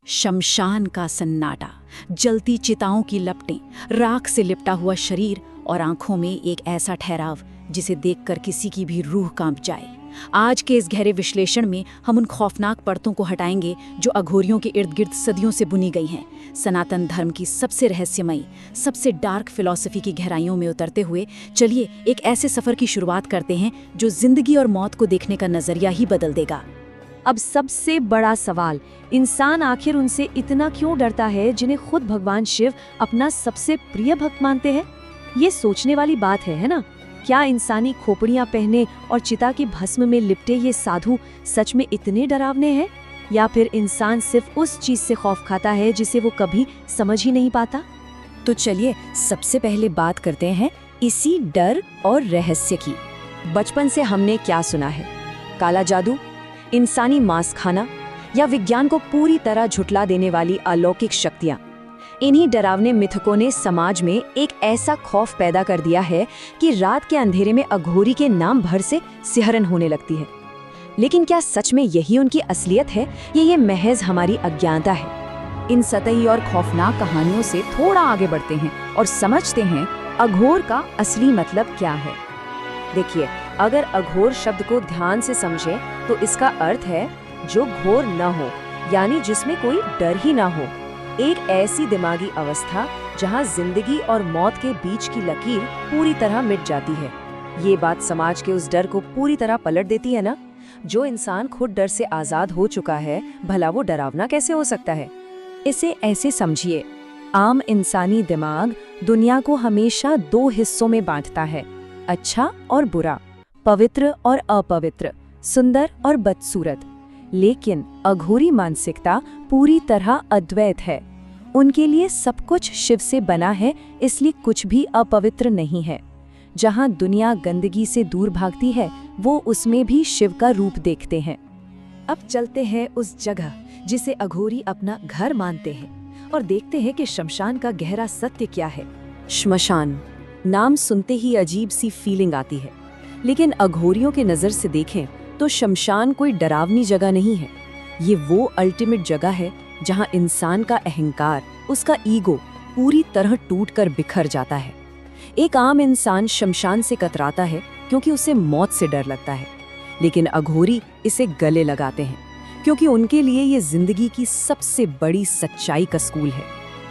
शमशान का सन्नाटा, जलती चिताओं की लपटें, राख से लिपटा हुआ शरीर और आंखों में एक ऐसा ठहराव जिसे देखकर किसी की भी रूह कांप जाए। आज के इस गहरे विश्लेषण में हम उन खौफनाक परतों को हटाएंगे जो अघोरियों के इर्द गिर्द सदियों से बुनी गई हैं। सनातन धर्म की सबसे रहस्यमयी, सबसे डार्क फिलॉसफी की गहराइयों में उतरते हुए चलिए एक ऐसे सफर की शुरुआत करते हैं जो जिंदगी और मौत को देखने का नजरिया ही बदल देगा। अब सबसे बड़ा सवाल, इंसान आखिर उनसे इतना क्यों डरता है जिन्हें खुद भगवान शिव अपना सबसे प्रिय भक्त मानते हैं? ये सोचने वाली बात है ना? क्या इंसानी खोपड़ियां पहने और चिता की भस्म में लिपटे ये साधु सच में इतने डरावने हैं, या फिर इंसान सिर्फ उस चीज से खौफ खाता है जिसे वो कभी समझ ही नहीं पाता? तो चलिए सबसे पहले बात करते हैं इसी डर और रहस्य की। बचपन से हमने क्या सुना है? काला जादू, इंसानी मांस खाना या विज्ञान को पूरी तरह झुठला देने वाली अलौकिक शक्तियां। इन्हीं डरावने मिथकों ने समाज में एक ऐसा खौफ पैदा कर दिया है कि रात के अंधेरे में अघोरी के नाम भर से सिहरन होने लगती है। लेकिन क्या सच में यही उनकी असलियत है या ये महज हमारी अज्ञानता है? इन सतही और खौफनाक कहानियों से थोड़ा आगे बढ़ते हैं और समझते हैं अघोर का असली मतलब क्या है। देखिए, अगर अघोर शब्द को ध्यान से समझें तो इसका अर्थ है जो घोर न हो, यानी जिसमें कोई डर ही ना हो। एक ऐसी दिमागी अवस्था जहां जिंदगी और मौत के बीच की लकीर पूरी तरह मिट जाती है। ये बात समाज के उस डर को पूरी तरह पलट देती है ना। जो इंसान खुद डर से आजाद हो चुका है, भला वो डरावना कैसे हो सकता है? इसे ऐसे समझिए, आम इंसानी दिमाग दुनिया को हमेशा दो हिस्सों में बांटता है, अच्छा और बुरा, पवित्र और अपवित्र, सुंदर और बदसूरत। लेकिन अघोरी मानसिकता पूरी तरह अद्वैत है। उनके लिए सब कुछ शिव से बना है, इसलिए कुछ भी अपवित्र नहीं है। जहां दुनिया गंदगी से दूर भागती है, वो उसमें भी शिव का रूप देखते हैं। अब चलते हैं उस जगह जिसे अघोरी अपना घर मानते हैं और देखते हैं कि शमशान का गहरा सत्य क्या है। श्मशान नाम सुनते ही अजीब सी फीलिंग आती है, लेकिन अघोरियों के नजर से देखें तो शमशान कोई डरावनी जगह नहीं है। ये वो अल्टीमेट जगह है जहां इंसान का अहंकार, उसका ईगो पूरी तरह टूटकर बिखर जाता है। एक आम इंसान शमशान से कतराता है क्योंकि उसे मौत से डर लगता है, लेकिन अघोरी इसे गले लगाते हैं क्योंकि उनके लिए ये जिंदगी की सबसे बड़ी सच्चाई का स्कूल है।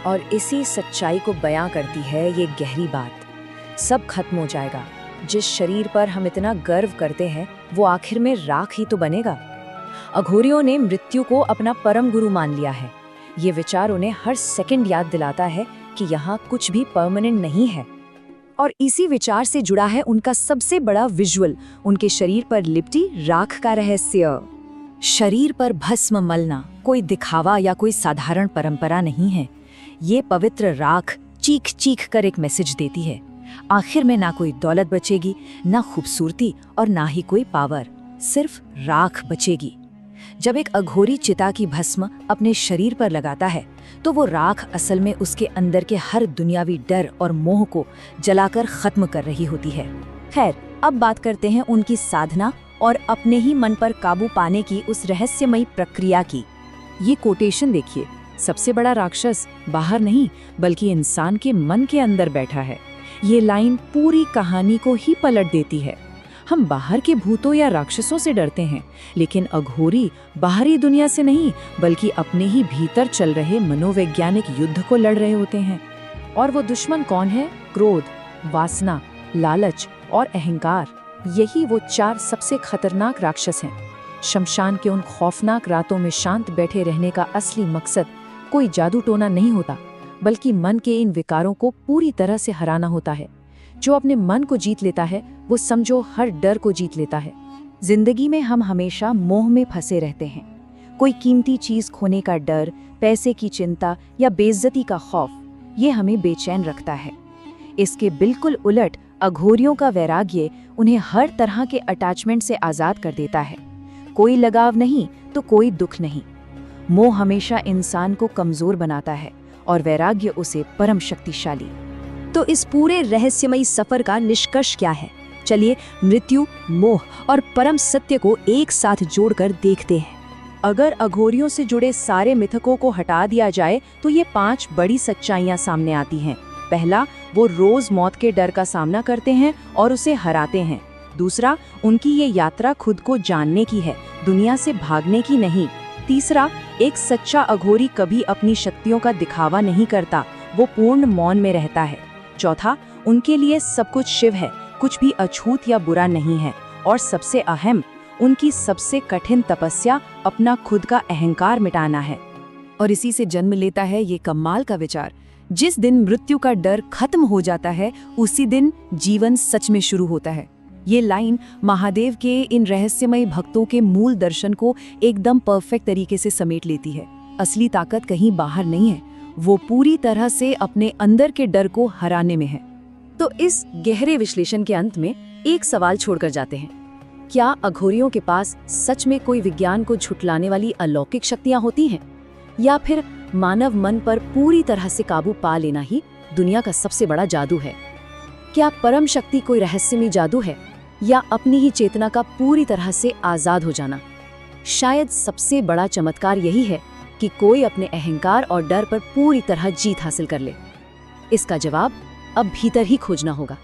और इसी सच्चाई को बयां करती है ये गहरी बात। सब खत्म हो जाएगा, जिस शरीर पर हम इतना गर्व करते हैं वो आखिर में राख ही तो बनेगा। अघोरियों ने मृत्यु को अपना परम गुरु मान लिया है। ये विचार उन्हें हर सेकंड याद दिलाता है कि यहाँ कुछ भी परमानेंट नहीं है। और इसी विचार से जुड़ा है उनका सबसे बड़ा विजुअल, उनके शरीर पर लिपटी राख का रहस्य। शरीर पर भस्म मलना कोई दिखावा या कोई साधारण परंपरा नहीं है। ये पवित्र राख चीख चीख कर एक मैसेज देती है। आखिर में ना कोई दौलत बचेगी, ना खूबसूरती और ना ही कोई पावर, सिर्फ राख बचेगी। जब एक अघोरी चिता की भस्म अपने शरीर पर लगाता है तो वो राख असल में उसके अंदर के हर दुनियावी डर और मोह को जलाकर खत्म कर रही होती है। खैर, अब बात करते हैं उनकी साधना और अपने ही मन पर काबू पाने की उस रहस्यमयी प्रक्रिया की। ये कोटेशन देखिए, सबसे बड़ा राक्षस बाहर नहीं बल्कि इंसान के मन के अंदर बैठा है। ये लाइन पूरी कहानी को ही पलट देती है। हम बाहर के भूतों या राक्षसों से डरते हैं, लेकिन अघोरी बाहरी दुनिया से नहीं बल्कि अपने ही भीतर चल रहे मनोवैज्ञानिक युद्ध को लड़ रहे होते हैं। और वो दुश्मन कौन है? क्रोध, वासना, लालच और अहंकार। यही वो चार सबसे खतरनाक राक्षस हैं। शमशान के उन खौफनाक रातों में शांत बैठे रहने का असली मकसद कोई जादू टोना नहीं होता, बल्कि मन के इन विकारों को पूरी तरह से हराना होता है। जो अपने मन को जीत लेता है वो समझो हर डर को जीत लेता है। जिंदगी में हम हमेशा मोह में फंसे रहते हैं। कोई कीमती चीज खोने का डर, पैसे की चिंता या बेइज्जती का खौफ, ये हमें बेचैन रखता है। इसके बिल्कुल उलट अघोरियों का वैराग्य उन्हें हर तरह के अटैचमेंट से आजाद कर देता है। कोई लगाव नहीं तो कोई दुख नहीं। मोह हमेशा इंसान को कमजोर बनाता है और वैराग्य उसे परम शक्तिशाली। तो इस पूरे रहस्यमयी सफर का निष्कर्ष क्या है? चलिए मृत्यु, मोह और परम सत्य को एक साथ जोड़कर देखते हैं। अगर अघोरियों से जुड़े सारे मिथकों को हटा दिया जाए तो ये 5 बड़ी सच्चाइयां सामने आती हैं। पहला, वो रोज मौत के डर का सामना करते हैं और उसे हराते हैं। दूसरा, उनकी ये यात्रा खुद को जानने की है, दुनिया से भागने की नहीं। तीसरा, एक सच्चा अघोरी कभी अपनी शक्तियों का दिखावा नहीं करता, वो पूर्ण मौन में रहता है। चौथा, उनके लिए सब कुछ शिव है, कुछ भी अछूत या बुरा नहीं है। और सबसे अहम, उनकी सबसे कठिन तपस्या अपना खुद का अहंकार मिटाना है। और इसी से जन्म लेता है ये कमाल का विचार, जिस दिन मृत्यु का डर खत्म हो जाता है उसी दिन जीवन सच में शुरू होता है। ये लाइन महादेव के इन रहस्यमयी भक्तों के मूल दर्शन को एकदम परफेक्ट तरीके से समेट लेती है। असली ताकत कहीं बाहर नहीं है, वो पूरी तरह से अपने अंदर के डर को हराने में है। तो इस गहरे विश्लेषण के अंत में एक सवाल छोड़कर जाते हैं, क्या अघोरियों के पास सच में कोई विज्ञान को झुठलाने वाली अलौकिक शक्तियां होती हैं, या फिर मानव मन पर पूरी तरह से काबू पा लेना ही दुनिया का सबसे बड़ा जादू है? क्या परम शक्ति कोई रहस्यमय जादू है, या अपनी ही चेतना का पूरी तरह से आजाद हो जाना? शायद सबसे बड़ा चमत्कार यही है कि कोई अपने अहंकार और डर पर पूरी तरह जीत हासिल कर ले। इसका जवाब अब भीतर ही खोजना होगा।